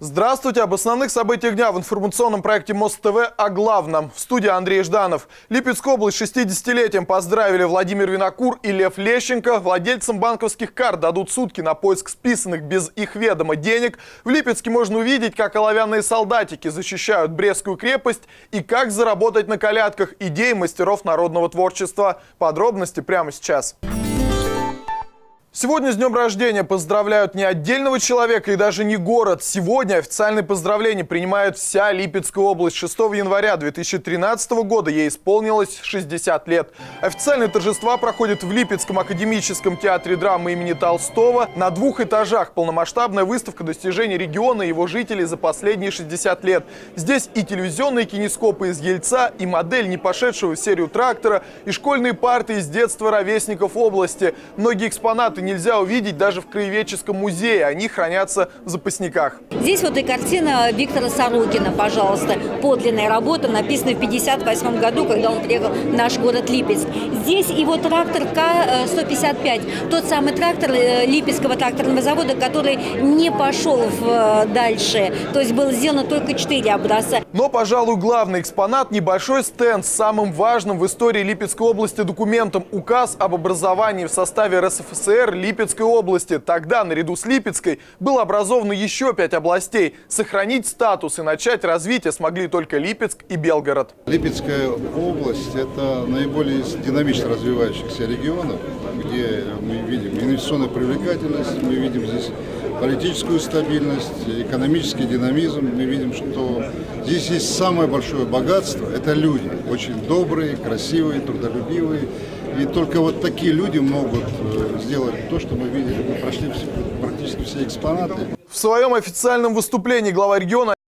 Здравствуйте! Об основных событиях дня в информационном проекте Мост ТВ о главном. В студии Андрей Жданов. Липецкую область с 60-летием поздравили Владимир Винокур и Лев Лещенко. Владельцам банковских карт дадут сутки на поиск списанных без их ведома денег. В Липецке можно увидеть, как оловянные солдатики защищают Брестскую крепость и как заработать на колядках идей мастеров народного творчества. Подробности прямо сейчас. Сегодня с днем рождения поздравляют не отдельного человека и даже не город. Сегодня официальные поздравления принимает вся Липецкая область. 6 января 2013 года ей исполнилось 60 лет. Официальные торжества проходят в Липецком академическом театре драмы имени Толстого. На 2 этажах полномасштабная выставка достижений региона и его жителей за последние 60 лет. Здесь и телевизионные кинескопы из Ельца, и модель не пошедшего в серию трактора, и школьные парты из детства ровесников области. Многие экспонаты нельзя увидеть даже в краеведческом музее. Они хранятся в запасниках. Здесь вот и картина Виктора Сорокина, пожалуйста. Подлинная работа, написанная в 1958 году, когда он приехал в наш город Липецк. Здесь и вот трактор К-155. Тот самый трактор Липецкого тракторного завода, который не пошел дальше. То есть было сделано только 4 образца. Но, пожалуй, главный экспонат – небольшой стенд с самым важным в истории Липецкой области документом – указ об образовании в составе РСФСР Липецкой области. Тогда наряду с Липецкой было образовано еще 5 областей. Сохранить статус и начать развитие смогли только Липецк и Белгород. Липецкая область – это наиболее динамично развивающихся регионов, где мы видим инвестиционную привлекательность, мы видим здесь политическую стабильность, экономический динамизм. Мы видим, что здесь есть самое большое богатство – это люди. Очень добрые, красивые, трудолюбивые. И только вот такие люди могут сделать то, что мы видели. Мы прошли практически все экспонаты. В своем официальном выступлении глава региона